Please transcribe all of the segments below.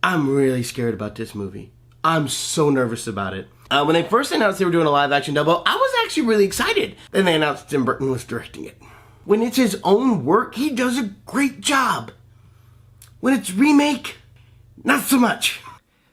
I'm really scared about this movie. I'm so nervous about it. When they first announced they were doing a live-action Dumbo, I was actually really excited. Then they announced Tim Burton was directing it. When it's his own work, he does a great job. When it's remake, not so much.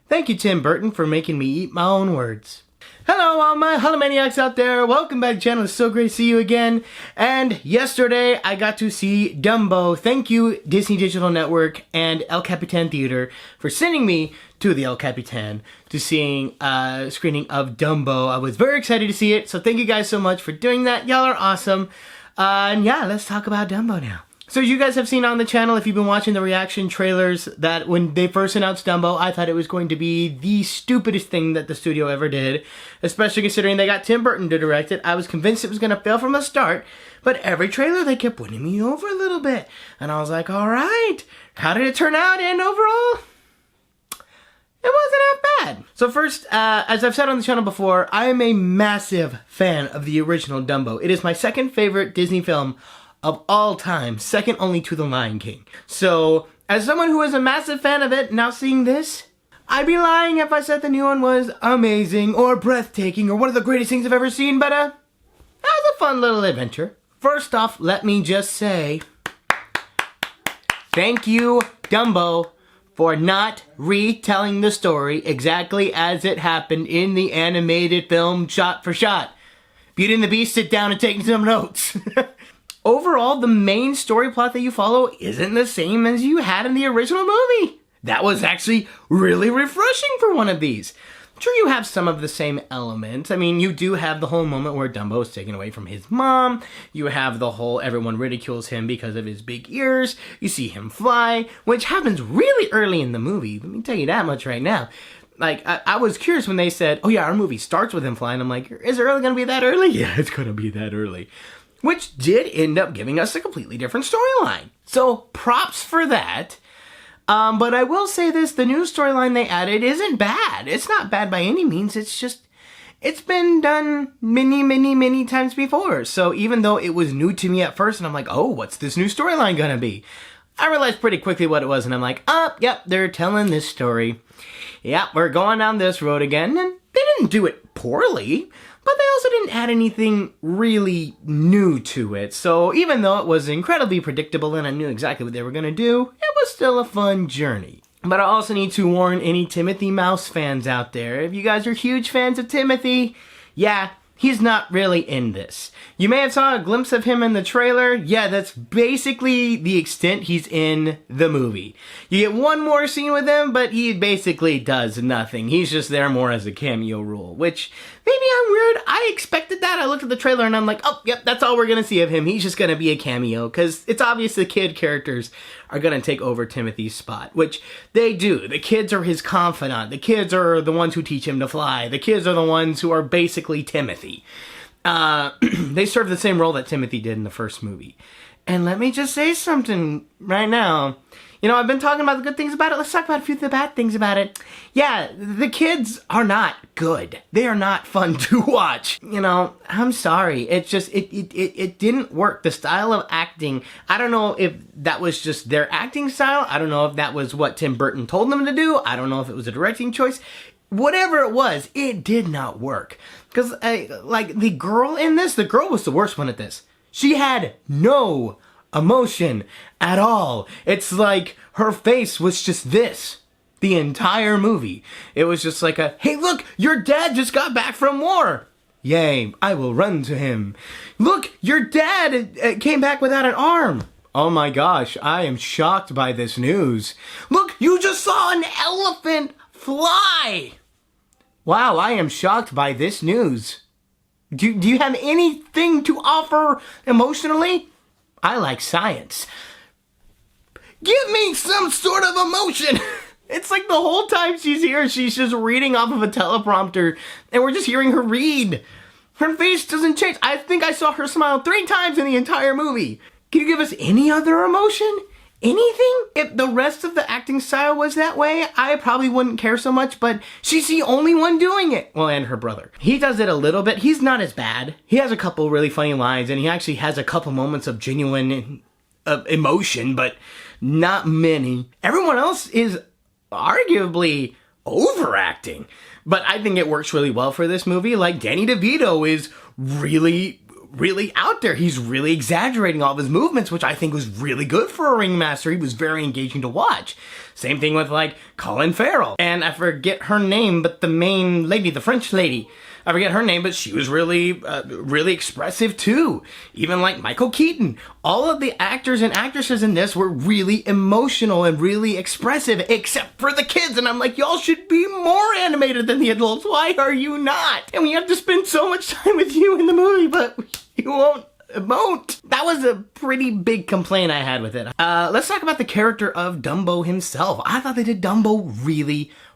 Thank you, Tim Burton, for making me eat my own words. Hello, all my Holomaniacs out there. Welcome back to the channel. It's so great to see you again. And yesterday, I got to see Dumbo. Thank you, Disney Digital Network and El Capitan Theater for sending me to the El Capitan to seeing a screening of Dumbo. I was very excited to see it, so thank you guys so much for doing that. Y'all are awesome. And yeah, let's talk about Dumbo now. So you guys have seen on the channel, if you've been watching the reaction trailers, that when they first announced Dumbo, I thought it was going to be the stupidest thing that the studio ever did, especially considering they got Tim Burton to direct it. I was convinced it was going to fail from the start, but every trailer they kept winning me over a little bit. And I was like, all right, how did it turn out? And overall, it wasn't that bad. So first, as I've said on the channel before, I am a massive fan of the original Dumbo. It is my second favorite Disney film of all time, second only to The Lion King. So, as someone who is a massive fan of it, now seeing this, I'd be lying if I said the new one was amazing or breathtaking or one of the greatest things I've ever seen, but that was a fun little adventure. First off, let me just say, thank you, Dumbo, for not retelling the story exactly as it happened in the animated film shot for shot. Beauty and the Beast, sit down and take some notes. Overall, the main story plot that you follow isn't the same as you had in the original movie. That was actually really refreshing for one of these. Sure, you have some of the same elements. I mean, you do have the whole moment where Dumbo is taken away from his mom. You have the whole everyone ridicules him because of his big ears. You see him fly, which happens really early in the movie. Let me tell you that much right now. Like, I was curious when they said, oh yeah, our movie starts with him flying. I'm like, is it really going to be that early? Yeah, it's going to be that early. Which did end up giving us a completely different storyline. So, props for that. But I will say this, the new storyline they added isn't bad. It's not bad by any means, it's just, it's been done many times before. So even though it was new to me at first, and I'm like, oh, what's this new storyline gonna be? I realized pretty quickly what it was, and I'm like, oh, yep, they're telling this story. Yep, we're going down this road again, and they didn't do it poorly. But they also didn't add anything really new to it, so even though it was incredibly predictable and I knew exactly what they were going to do, it was still a fun journey. But I also need to warn any Timothy Mouse fans out there, if you guys are huge fans of Timothy, yeah, he's not really in this. You may have saw a glimpse of him in the trailer. Yeah, that's basically the extent he's in the movie. You get one more scene with him, but he basically does nothing. He's just there more as a cameo role, which maybe I'm weird. I expected that. I looked at the trailer and I'm like, oh, yep, that's all we're going to see of him. He's just going to be a cameo because it's obvious the kid characters are going to take over Timothy's spot, which they do. The kids are his confidant. The kids are the ones who teach him to fly. The kids are the ones who are basically Timothy. They serve the same role that Timothy did in the first movie. And let me just say something right now. You know, I've been talking about the good things about it. Let's talk about a few of the bad things about it. Yeah, the kids are not good. They are not fun to watch. You know, I'm sorry. It just, it didn't work. The style of acting, I don't know if that was just their acting style. I don't know if that was what Tim Burton told them to do. I don't know if it was a directing choice. Whatever it was, it did not work. Because, like, the girl in this, the girl was the worst one at this. She had no emotion at all. It's like her face was just this the entire movie. It was just like a, hey, look, your dad just got back from war. Yay, I will run to him. Look, your dad came back without an arm. Oh my gosh, I am shocked by this news. Look, you just saw an elephant fly. Wow, I am shocked by this news. Do you have anything to offer emotionally? I like science. Give me some sort of emotion. It's like the whole time she's here, she's just reading off of a teleprompter, and we're just hearing her read. Her face doesn't change. I think I saw her smile 3 times in the entire movie. Can you give us any other emotion? Anything? If the rest of the acting style was that way, I probably wouldn't care so much, but she's the only one doing it. Well, and her brother. He does it a little bit. He's not as bad. He has a couple really funny lines, and he actually has a couple moments of genuine emotion, but not many. Everyone else is arguably overacting. But I think it works really well for this movie. Like, Danny DeVito is really out there. He's really exaggerating all of his movements, which I think was really good for a ringmaster. He was very engaging to watch. Same thing with, like, Colin Farrell. And I forget her name, but the main lady, the French lady, I forget her name, but she was really expressive too. Even like Michael Keaton. All of the actors and actresses in this were really emotional and really expressive, except for the kids. And I'm like, y'all should be more animated than the adults. Why are you not? And we have to spend so much time with you in the movie, but you won't. That was a pretty big complaint I had with it. Let's talk about the character of Dumbo himself. I thought they did Dumbo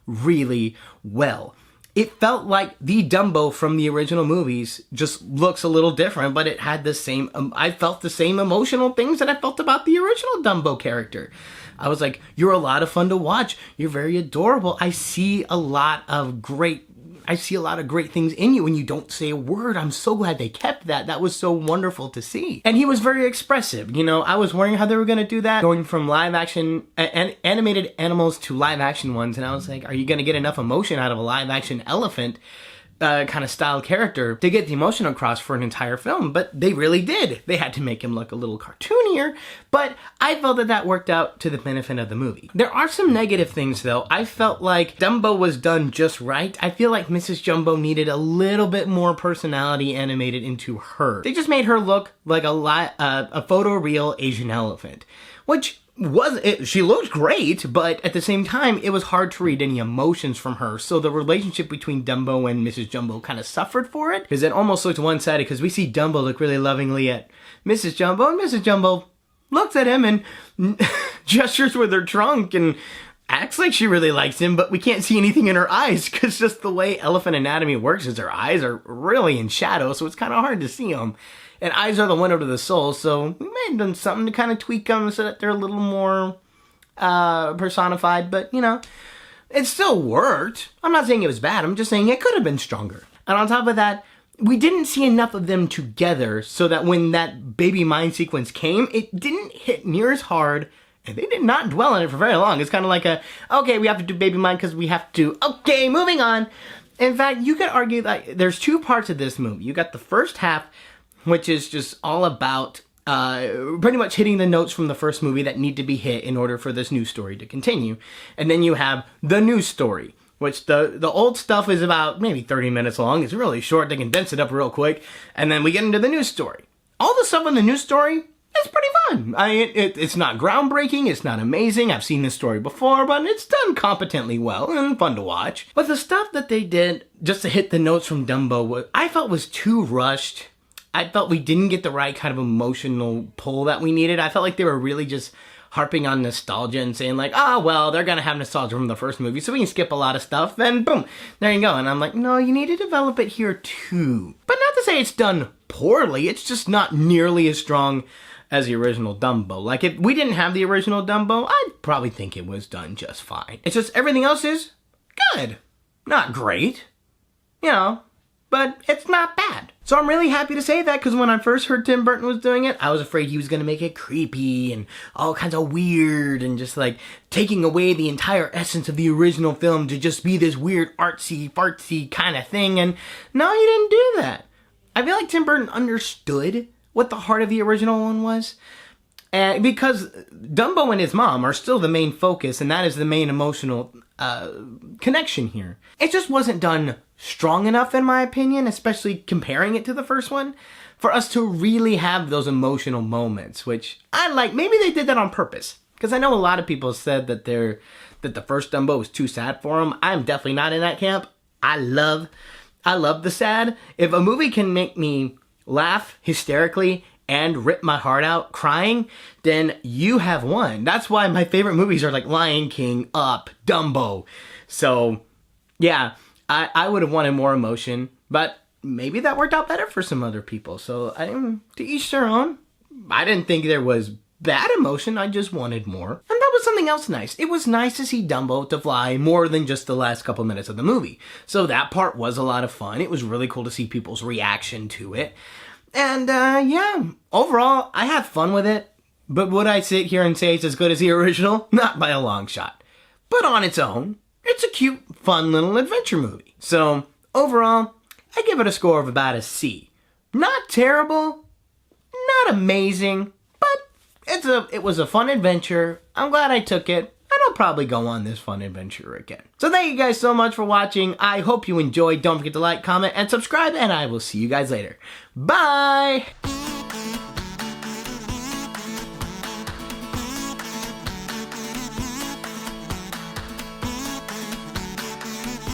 really well. It felt like the Dumbo from the original movies, just looks a little different, but it had the same, I felt the same emotional things that I felt about the original Dumbo character. I was like, you're a lot of fun to watch. You're very adorable. I see a lot of great things in you, and you don't say a word. I'm so glad they kept that. That was so wonderful to see. And he was very expressive. You know, I was wondering how they were going to do that, going from live action animated animals to live action ones. And I was like, are you going to get enough emotion out of a live action elephant kind of style character to get the emotion across for an entire film? But they really did. They had to make him look a little cartoonier, but I felt that worked out to the benefit of the movie. There are some negative things though. I felt like Dumbo was done just right. I feel like Mrs. Jumbo needed a little bit more personality animated into her. They just made her look like a photoreal Asian elephant, which she looked great, but at the same time, it was hard to read any emotions from her. So the relationship between Dumbo and Mrs. Jumbo kind of suffered for it, because it almost looked one-sided, because we see Dumbo look really lovingly at Mrs. Jumbo, and Mrs. Jumbo looks at him and gestures with her trunk and acts like she really likes him, but we can't see anything in her eyes, because just the way elephant anatomy works is her eyes are really in shadow, so it's kind of hard to see them. And eyes are the window to the soul, so we may have done something to kind of tweak them so that they're a little more personified, but, you know, it still worked. I'm not saying it was bad, I'm just saying it could have been stronger. And on top of that, we didn't see enough of them together so that when that baby mind sequence came, it didn't hit near as hard, and they did not dwell on it for very long. It's kind of like okay, we have to do baby mind because we have to, okay, moving on. In fact, you could argue that there's two parts of this movie. You got the first half, which is just all about pretty much hitting the notes from the first movie that need to be hit in order for this new story to continue. And then you have the new story, which the old stuff is about maybe 30 minutes long. It's really short. They condense it up real quick. And then we get into the new story. All the stuff in the new story is pretty fun. It's not groundbreaking. It's not amazing. I've seen this story before, but it's done competently well and fun to watch. But the stuff that they did just to hit the notes from Dumbo, I felt was too rushed. I felt we didn't get the right kind of emotional pull that we needed. I felt like they were really just harping on nostalgia and saying like, well, they're going to have nostalgia from the first movie, so we can skip a lot of stuff, and boom, there you go. And I'm like, no, you need to develop it here too. But not to say it's done poorly, it's just not nearly as strong as the original Dumbo. Like, if we didn't have the original Dumbo, I'd probably think it was done just fine. It's just everything else is good. Not great, you know, but it's not bad. So I'm really happy to say that, because when I first heard Tim Burton was doing it, I was afraid he was going to make it creepy and all kinds of weird and just like taking away the entire essence of the original film to just be this weird artsy fartsy kind of thing. And no, he didn't do that. I feel like Tim Burton understood what the heart of the original one was. And because Dumbo and his mom are still the main focus, and that is the main emotional connection here. It just wasn't done strong enough, in my opinion, especially comparing it to the first one, for us to really have those emotional moments, which I like. Maybe they did that on purpose, because I know a lot of people said that the first Dumbo was too sad for them. I'm definitely not in that camp. I love the sad. If a movie can make me laugh hysterically and rip my heart out crying, then you have won. That's why my favorite movies are like Lion King, Up, Dumbo. So, yeah, I would have wanted more emotion, but maybe that worked out better for some other people. So, to each their own. I didn't think there was bad emotion, I just wanted more. And that was something else nice. It was nice to see Dumbo to fly more than just the last couple minutes of the movie. So that part was a lot of fun. It was really cool to see people's reaction to it. And, yeah, overall, I had fun with it. But would I sit here and say it's as good as the original? Not by a long shot. but on its own, it's a cute, fun little adventure movie. So, overall, I give it a score of about a C. Not terrible, not amazing, but it was a fun adventure. I'm glad I took it, and I'll probably go on this fun adventure again. So thank you guys so much for watching. I hope you enjoyed. Don't forget to like, comment, and subscribe, and I will see you guys later. Bye!